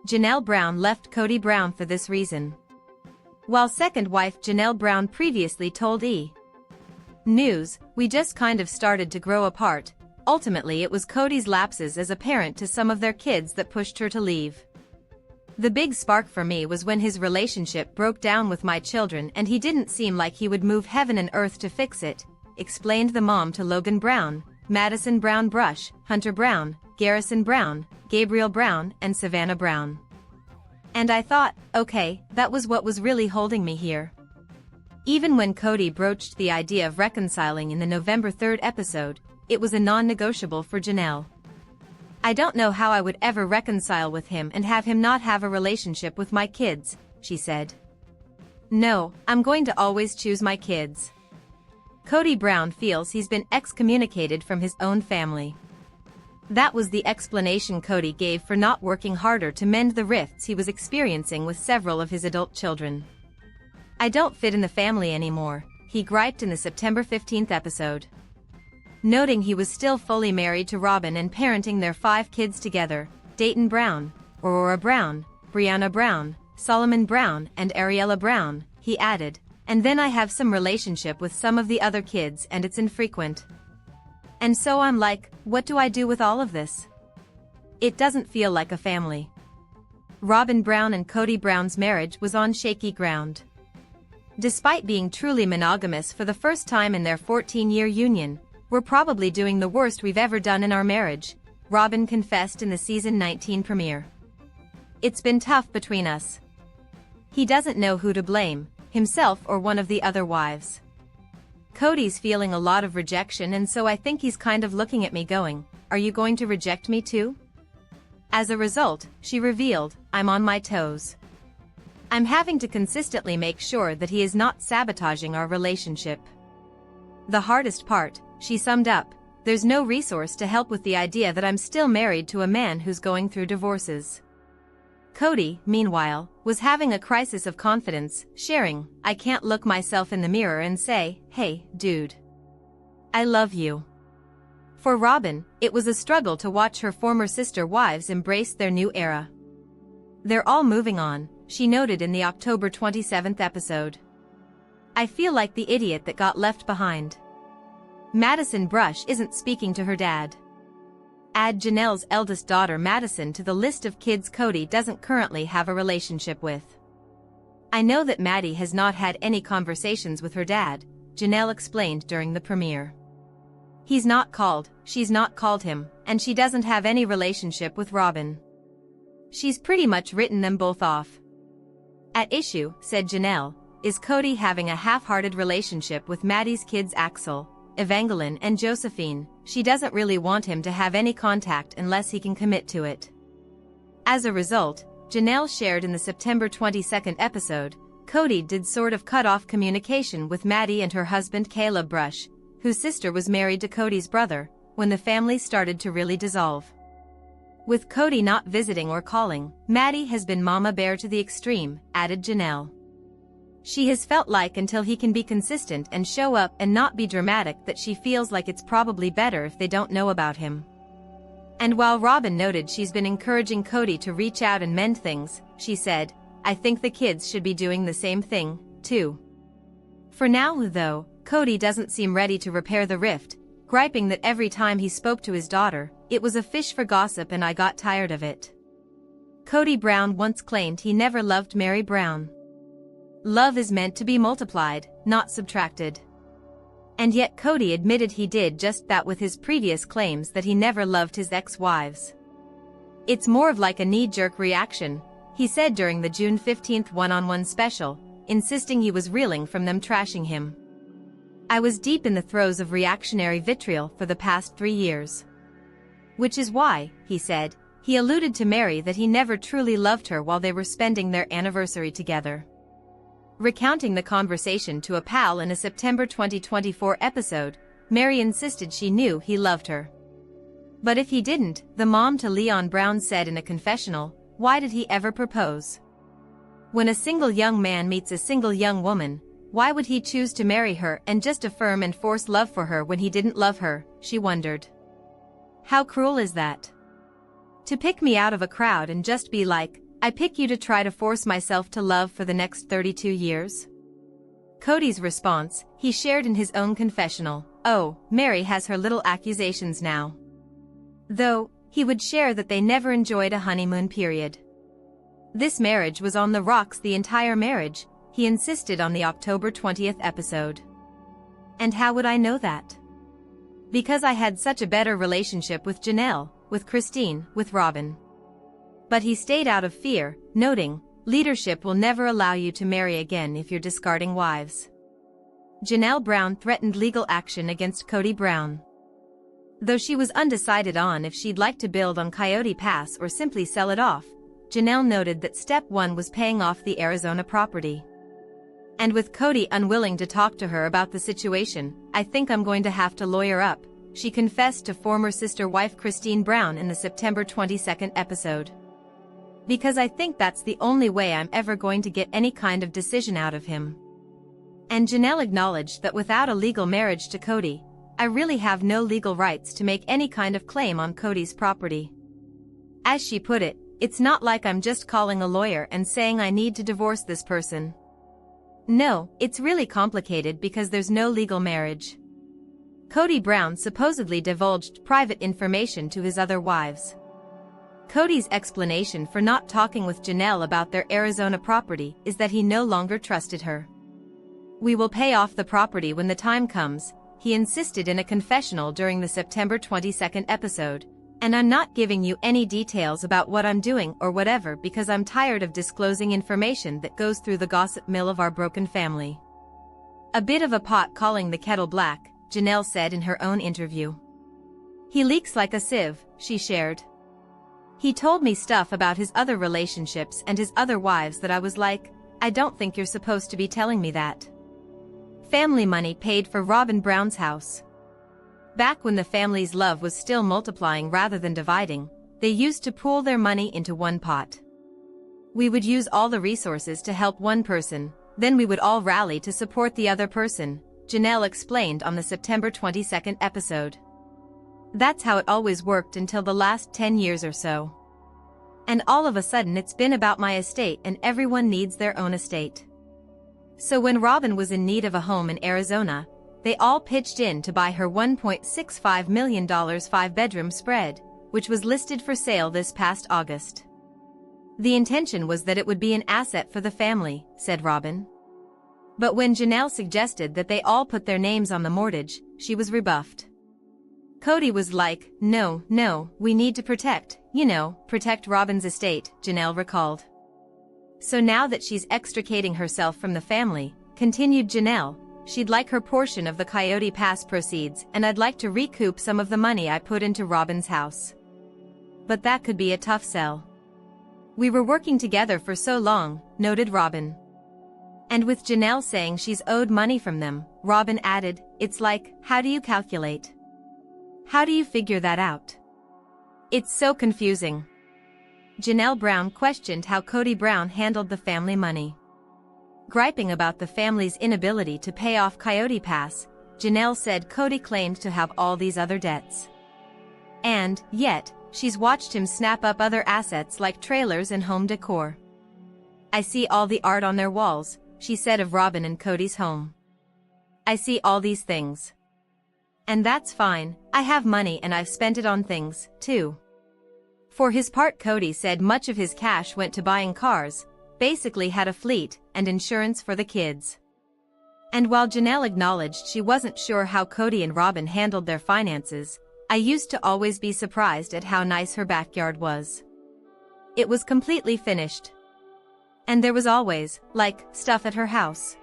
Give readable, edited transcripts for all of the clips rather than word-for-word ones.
Janelle Brown left Kody Brown for this reason. While second wife Janelle Brown previously told E! News, "We just kind of started to grow apart." Ultimately, it was Kody's lapses as a parent to some of their kids that pushed her to leave. "The big spark for me was when his relationship broke down with my children and he didn't seem like he would move heaven and earth to fix it," explained the mom to Logan Brown, Madison Brown Brush, Hunter Brown, Garrison Brown, Gabriel Brown, and Savannah Brown. "And I thought, okay, that was what was really holding me here." Even when Kody broached the idea of reconciling in the November 3rd episode, it was a non-negotiable for Janelle. "I don't know how I would ever reconcile with him and have him not have a relationship with my kids," she said. "No, I'm going to always choose my kids." Kody Brown feels he's been excommunicated from his own family. That was the explanation Kody gave for not working harder to mend the rifts he was experiencing with several of his adult children. "I don't fit in the family anymore," he griped in the September 15th episode. Noting he was still fully married to Robyn and parenting their 5 kids together, Dayton Brown, Aurora Brown, Brianna Brown, Solomon Brown, and Ariella Brown, he added, "And then I have some relationship with some of the other kids and it's infrequent. And so I'm like, what do I do with all of this? It doesn't feel like a family." Robyn Brown and Kody Brown's marriage was on shaky ground. Despite being truly monogamous for the first time in their 14-year union, "We're probably doing the worst we've ever done in our marriage," Robyn confessed in the season 19 premiere. "It's been tough between us. He doesn't know who to blame, himself or one of the other wives. Kody's feeling a lot of rejection and so I think he's kind of looking at me going, 'Are you going to reject me too?' As a result," she revealed, "I'm on my toes. I'm having to consistently make sure that he is not sabotaging our relationship. The hardest part," she summed up, "there's no resource to help with the idea that I'm still married to a man who's going through divorces." Kody, meanwhile, was having a crisis of confidence, sharing, "I can't look myself in the mirror and say, 'Hey, dude, I love you.'" For Robyn, it was a struggle to watch her former sister wives embrace their new era. "They're all moving on," she noted in the October 27th episode. "I feel like the idiot that got left behind." Madison Brush isn't speaking to her dad. Add Janelle's eldest daughter Madison to the list of kids Kody doesn't currently have a relationship with. "I know that Maddie has not had any conversations with her dad," Janelle explained during the premiere. "He's not called, she's not called him, and she doesn't have any relationship with Robyn. She's pretty much written them both off." At issue, said Janelle, is Kody having a half-hearted relationship with Maddie's kids Axel, Evangeline and Josephine. She doesn't really want him to have any contact unless he can commit to it. As a result, Janelle shared in the September 22nd episode, Kody did sort of cut off communication with Maddie and her husband Caleb Brush, whose sister was married to Kody's brother, when the family started to really dissolve. "With Kody not visiting or calling, Maddie has been mama bear to the extreme," added Janelle. "She has felt like until he can be consistent and show up and not be dramatic that she feels like it's probably better if they don't know about him." And while Robyn noted she's been encouraging Kody to reach out and mend things, she said, "I think the kids should be doing the same thing, too." For now, though, Kody doesn't seem ready to repair the rift, griping that every time he spoke to his daughter, it was a fish for gossip and I got tired of it. Kody Brown once claimed he never loved Meri Brown. Love is meant to be multiplied, not subtracted. And yet Kody admitted he did just that with his previous claims that he never loved his ex-wives. "It's more of like a knee-jerk reaction," he said during the June 15th one-on-one special, insisting he was reeling from them trashing him. "I was deep in the throes of reactionary vitriol for the past 3 years. Which is why," he said, he alluded to Meri that he never truly loved her while they were spending their anniversary together. Recounting the conversation to a pal in a September 2024 episode, Meri insisted she knew he loved her. But if he didn't, the mom to Leon Brown said in a confessional, why did he ever propose? When a single young man meets a single young woman, why would he choose to marry her and just affirm and force love for her when he didn't love her, she wondered. How cruel is that? To pick me out of a crowd and just be like, I pick you to try to force myself to love for the next 32 years? Kody's response, he shared in his own confessional, oh, Meri has her little accusations now. Though, he would share that they never enjoyed a honeymoon period. This marriage was on the rocks the entire marriage, he insisted on the October 20th episode. And how would I know that? Because I had such a better relationship with Janelle, with Christine, with Robyn. But he stayed out of fear, noting, leadership will never allow you to marry again if you're discarding wives. Janelle Brown threatened legal action against Kody Brown. Though she was undecided on if she'd like to build on Coyote Pass or simply sell it off, Janelle noted that step one was paying off the Arizona property. And with Kody unwilling to talk to her about the situation, I think I'm going to have to lawyer up, she confessed to former sister wife Christine Brown in the September 22nd episode. Because I think that's the only way I'm ever going to get any kind of decision out of him. And Janelle acknowledged that without a legal marriage to Kody, I really have no legal rights to make any kind of claim on Kody's property. As she put it, it's not like I'm just calling a lawyer and saying I need to divorce this person. No, it's really complicated because there's no legal marriage. Kody Brown supposedly divulged private information to his other wives. Kody's explanation for not talking with Janelle about their Arizona property is that he no longer trusted her. We will pay off the property when the time comes, he insisted in a confessional during the September 22nd episode, and I'm not giving you any details about what I'm doing or whatever because I'm tired of disclosing information that goes through the gossip mill of our broken family. A bit of a pot calling the kettle black, Janelle said in her own interview. He leaks like a sieve, she shared. He told me stuff about his other relationships and his other wives that I was like, I don't think you're supposed to be telling me that. Family money paid for Robyn Brown's house. Back when the family's love was still multiplying rather than dividing, they used to pool their money into one pot. We would use all the resources to help one person, then we would all rally to support the other person, Janelle explained on the September 22nd episode. That's how it always worked until the last 10 years or so. And all of a sudden it's been about my estate and everyone needs their own estate. So when Robyn was in need of a home in Arizona, they all pitched in to buy her $1.65 million 5-bedroom spread, which was listed for sale this past August. The intention was that it would be an asset for the family, said Robyn. But when Janelle suggested that they all put their names on the mortgage, she was rebuffed. Kody was like, no, we need to protect Robyn's estate, Janelle recalled. So now that she's extricating herself from the family, continued Janelle, she'd like her portion of the Coyote Pass proceeds and I'd like to recoup some of the money I put into Robyn's house. But that could be a tough sell. We were working together for so long, noted Robyn. And with Janelle saying she's owed money from them, Robyn added, it's like, how do you calculate? How do you figure that out? It's so confusing. Janelle Brown questioned how Kody Brown handled the family money. Griping about the family's inability to pay off Coyote Pass, Janelle said Kody claimed to have all these other debts. And, yet, she's watched him snap up other assets like trailers and home decor. I see all the art on their walls, she said of Robyn and Kody's home. I see all these things. And that's fine, I have money and I've spent it on things, too. For his part, Kody said much of his cash went to buying cars, basically had a fleet, and insurance for the kids. And while Janelle acknowledged she wasn't sure how Kody and Robyn handled their finances, I used to always be surprised at how nice her backyard was. It was completely finished. And there was always, like, stuff at her house.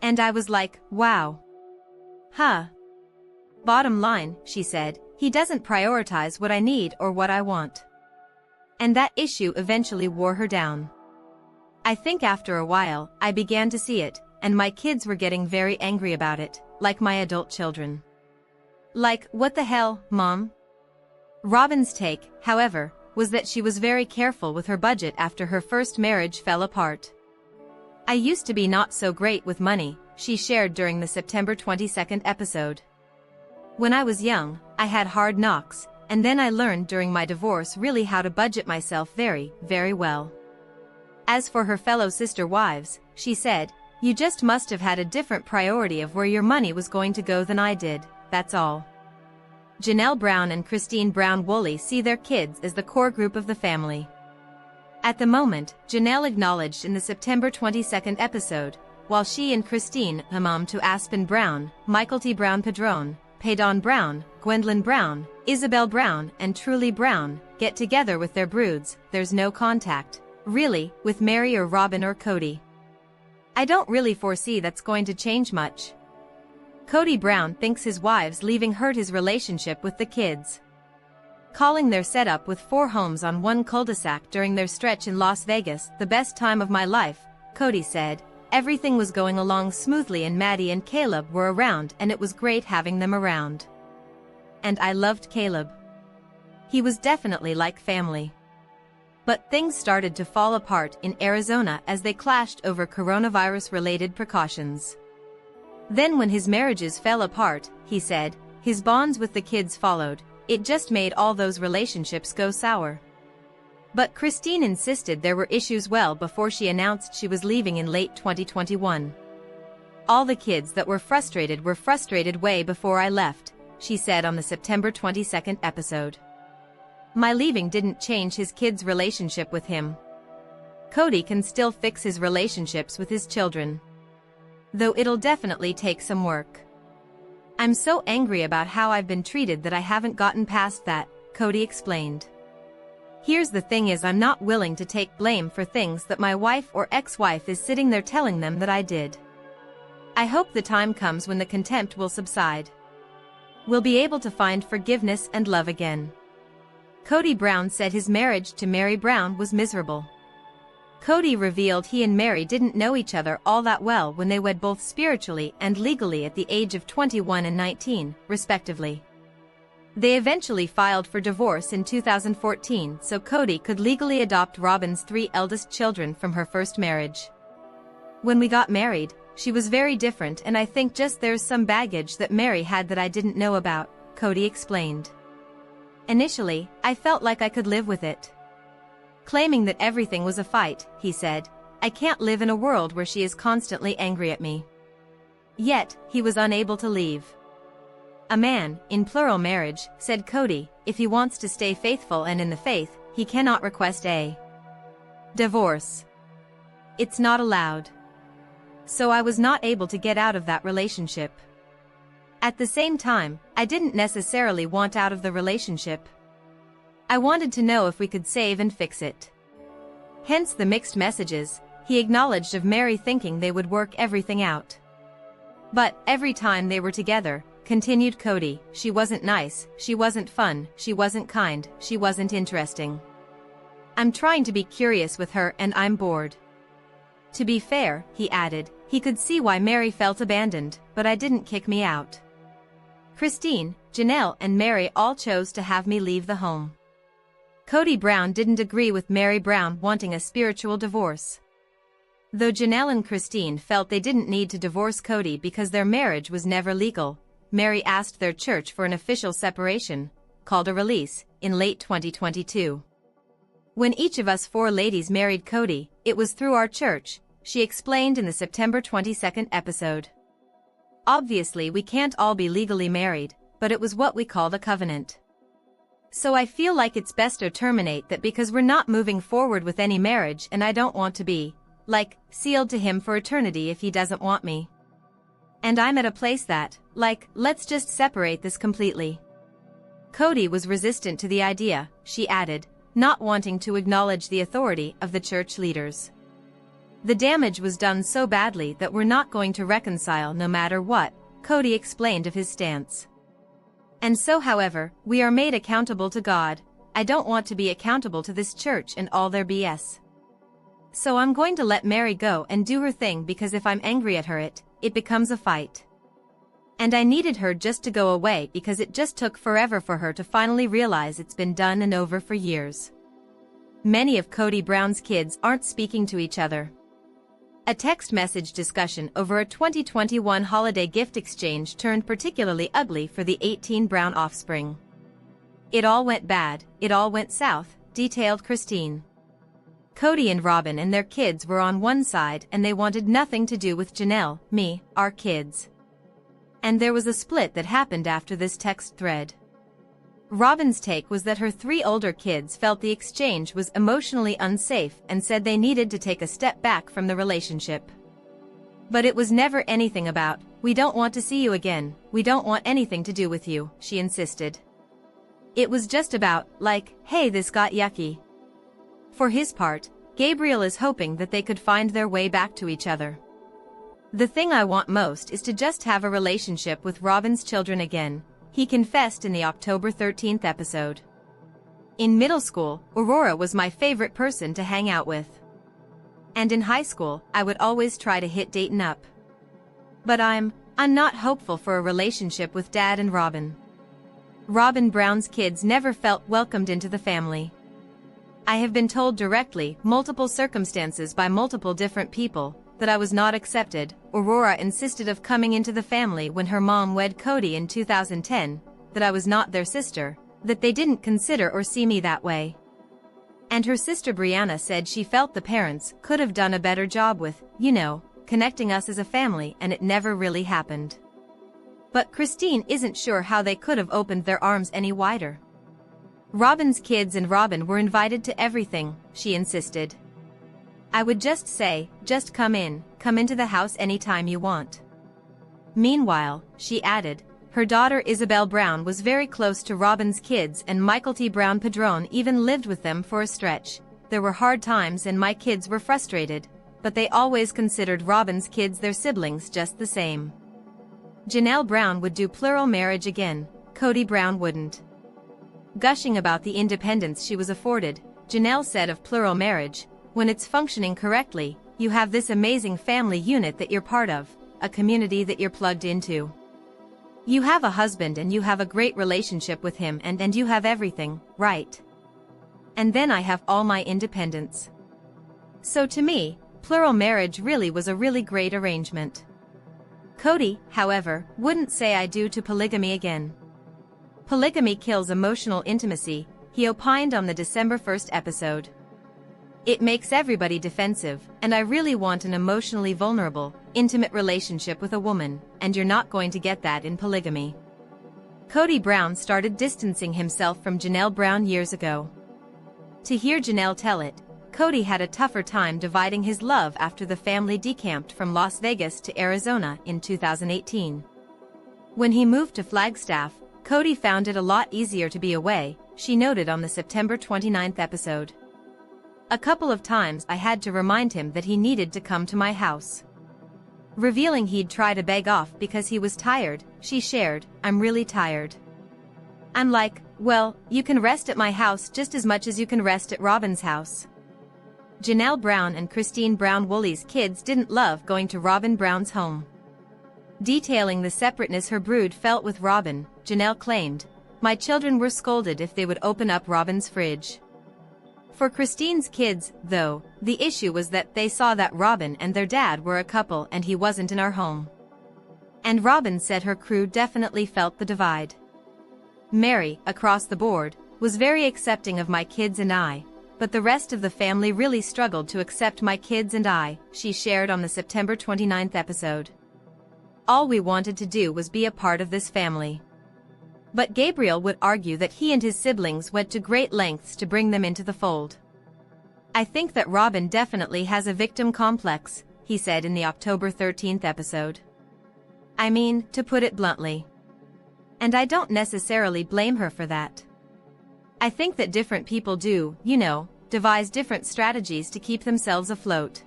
And I was like, wow. Huh. Bottom line, she said, he doesn't prioritize what I need or what I want. And that issue eventually wore her down. I think after a while, I began to see it, and my kids were getting very angry about it, like my adult children. Like, what the hell, Mom? Robyn's take, however, was that she was very careful with her budget after her first marriage fell apart. I used to be not so great with money, she shared during the September 22nd episode. When I was young, I had hard knocks, and then I learned during my divorce really how to budget myself very, very well. As for her fellow sister wives, she said, "You just must have had a different priority of where your money was going to go than I did, that's all." Janelle Brown and Christine Brown-Woolley see their kids as the core group of the family. At the moment, Janelle acknowledged in the September 22 episode, while she and Christine are mom to Aspen Brown, Michael T. Brown-Padron, Paydon Brown, Gwendolyn Brown, Isabel Brown, and Truly Brown, get together with their broods, there's no contact, really, with Meri or Robyn or Kody. I don't really foresee that's going to change much. Kody Brown thinks his wives leaving hurt his relationship with the kids. Calling their setup with 4 homes on one cul-de-sac during their stretch in Las Vegas the best time of my life, Kody said, "Everything was going along smoothly and Maddie and Caleb were around and it was great having them around. And I loved Caleb. He was definitely like family." But things started to fall apart in Arizona as they clashed over coronavirus-related precautions. Then when his marriages fell apart, he said, his bonds with the kids followed, it just made all those relationships go sour. But Christine insisted there were issues well before she announced she was leaving in late 2021. "All the kids that were frustrated way before I left," she said on the September 22 episode. "My leaving didn't change his kids' relationship with him. Kody can still fix his relationships with his children. Though it'll definitely take some work. I'm so angry about how I've been treated that I haven't gotten past that," Kody explained. "Here's the thing is I'm not willing to take blame for things that my wife or ex-wife is sitting there telling them that I did. I hope the time comes when the contempt will subside. We'll be able to find forgiveness and love again." Kody Brown said his marriage to Meri Brown was miserable. Kody revealed he and Meri didn't know each other all that well when they wed both spiritually and legally at the age of 21 and 19, respectively. They eventually filed for divorce in 2014 so Kody could legally adopt Robyn's 3 eldest children from her first marriage. "When we got married, she was very different and I think just there's some baggage that Meri had that I didn't know about," Kody explained. "Initially, I felt like I could live with it." Claiming that everything was a fight, he said, "I can't live in a world where she is constantly angry at me." Yet, he was unable to leave. "A man, in plural marriage," said Kody, "if he wants to stay faithful and in the faith, he cannot request a divorce. It's not allowed. So I was not able to get out of that relationship. At the same time, I didn't necessarily want out of the relationship. I wanted to know if we could save and fix it." Hence the mixed messages, he acknowledged of Meri thinking they would work everything out. "But, every time they were together," continued Kody, "she wasn't nice, she wasn't fun, she wasn't kind, she wasn't interesting. I'm trying to be curious with her and I'm bored." To be fair, he added, he could see why Meri felt abandoned, but I didn't kick me out. Christine, Janelle and Meri all chose to have me leave the home. Kody Brown didn't agree with Meri Brown wanting a spiritual divorce. Though Janelle and Christine felt they didn't need to divorce Kody because their marriage was never legal, Meri asked their church for an official separation, called a release, in late 2022. "When each of us 4 ladies married Kody, it was through our church," she explained in the September 22 episode. "Obviously we can't all be legally married, but it was what we called a covenant. So I feel like it's best to terminate that because we're not moving forward with any marriage and I don't want to be, like, sealed to him for eternity if he doesn't want me. And I'm at a place that, like, let's just separate this completely." Kody was resistant to the idea, she added, not wanting to acknowledge the authority of the church leaders. "The damage was done so badly that we're not going to reconcile no matter what," Kody explained of his stance. "And so however, we are made accountable to God. I don't want to be accountable to this church and all their BS. So I'm going to let Meri go and do her thing because if I'm angry at her it becomes a fight. And I needed her just to go away because it just took forever for her to finally realize it's been done and over for years." Many of Kody Brown's kids aren't speaking to each other. A text message discussion over a 2021 holiday gift exchange turned particularly ugly for the 18 Brown offspring. "It all went bad, it all went south," detailed Christine. Kody and Robyn and their kids were on one side and they wanted nothing to do with Janelle, me, our kids. And there was a split that happened after this text thread. Robyn's take was that her 3 older kids felt the exchange was emotionally unsafe and said they needed to take a step back from the relationship. But it was never anything about, "We don't want to see you again, we don't want anything to do with you," she insisted. It was just about, like, "Hey, this got yucky." For his part, Gabriel is hoping that they could find their way back to each other. "The thing I want most is to just have a relationship with Robyn's children again," he confessed in the October 13th episode. "In middle school, Aurora was my favorite person to hang out with. And in high school, I would always try to hit Dayton up. But I'm not hopeful for a relationship with Dad and Robyn. Robyn Brown's kids never felt welcomed into the family. I have been told directly, multiple circumstances by multiple different people, that I was not accepted." Aurora insisted of coming into the family when her mom wed Kody in 2010, that I was not their sister, that they didn't consider or see me that way. And her sister Brianna said she felt the parents could have done a better job with, connecting us as a family, and it never really happened. But Christine isn't sure how they could have opened their arms any wider. Robyn's kids and Robyn were invited to everything, she insisted. "I would just say, just come into the house anytime you want." Meanwhile, she added, her daughter Isabel Brown was very close to Robyn's kids and Michael T. Brown Padron even lived with them for a stretch. "There were hard times and my kids were frustrated, but they always considered Robyn's kids their siblings just the same." Janelle Brown would do plural marriage again, Kody Brown wouldn't. Gushing about the independence she was afforded, Janelle said of plural marriage, "When it's functioning correctly, you have this amazing family unit that you're part of, a community that you're plugged into. You have a husband and you have a great relationship with him and you have everything, right? And then I have all my independence." So to me, plural marriage really was a really great arrangement. Kody, however, wouldn't say "I do" to polygamy again. "Polygamy kills emotional intimacy," he opined on the December 1st episode. "It makes everybody defensive, and I really want an emotionally vulnerable, intimate relationship with a woman, and you're not going to get that in polygamy." Kody Brown started distancing himself from Janelle Brown years ago. To hear Janelle tell it, Kody had a tougher time dividing his love after the family decamped from Las Vegas to Arizona in 2018. When he moved to Flagstaff, Kody found it a lot easier to be away, she noted on the September 29th episode. "A couple of times I had to remind him that he needed to come to my house." Revealing he'd try to beg off because he was tired, she shared, "I'm really tired. I'm like, well, you can rest at my house just as much as you can rest at Robyn's house." Janelle Brown and Christine Brown Woolley's kids didn't love going to Robyn Brown's home. Detailing the separateness her brood felt with Robyn, Janelle claimed, "My children were scolded if they would open up Robyn's fridge." For Christine's kids, though, the issue was that they saw that Robyn and their dad were a couple and he wasn't in our home. And Robyn said her crew definitely felt the divide. "Meri, across the board, was very accepting of my kids and I, but the rest of the family really struggled to accept my kids and I," she shared on the September 29th episode. "All we wanted to do was be a part of this family." But Gabriel would argue that he and his siblings went to great lengths to bring them into the fold. "I think that Robyn definitely has a victim complex," he said in the October 13th episode. "I mean, to put it bluntly. And I don't necessarily blame her for that. I think that different people do, devise different strategies to keep themselves afloat.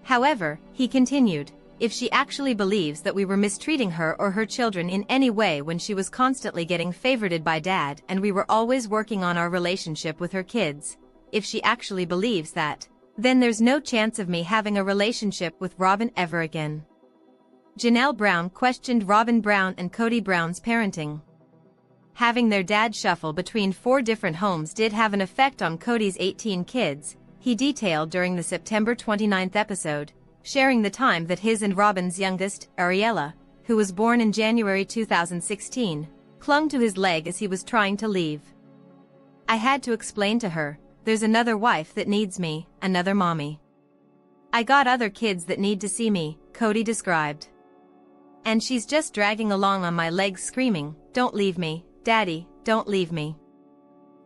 However," he continued, "if she actually believes that we were mistreating her or her children in any way when she was constantly getting favorited by Dad and we were always working on our relationship with her kids, if she actually believes that, then there's no chance of me having a relationship with Robyn ever again." Janelle Brown questioned Robyn Brown and Kody Brown's parenting. Having their dad shuffle between 4 different homes did have an effect on Kody's 18 kids, he detailed during the September 29th episode, sharing the time that his and Robyn's youngest, Ariella, who was born in January 2016, clung to his leg as he was trying to leave. "I had to explain to her, there's another wife that needs me, another mommy. I got other kids that need to see me, Kody described. And she's just dragging along on my legs screaming, "Don't leave me, Daddy, don't leave me."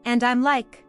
And I'm like,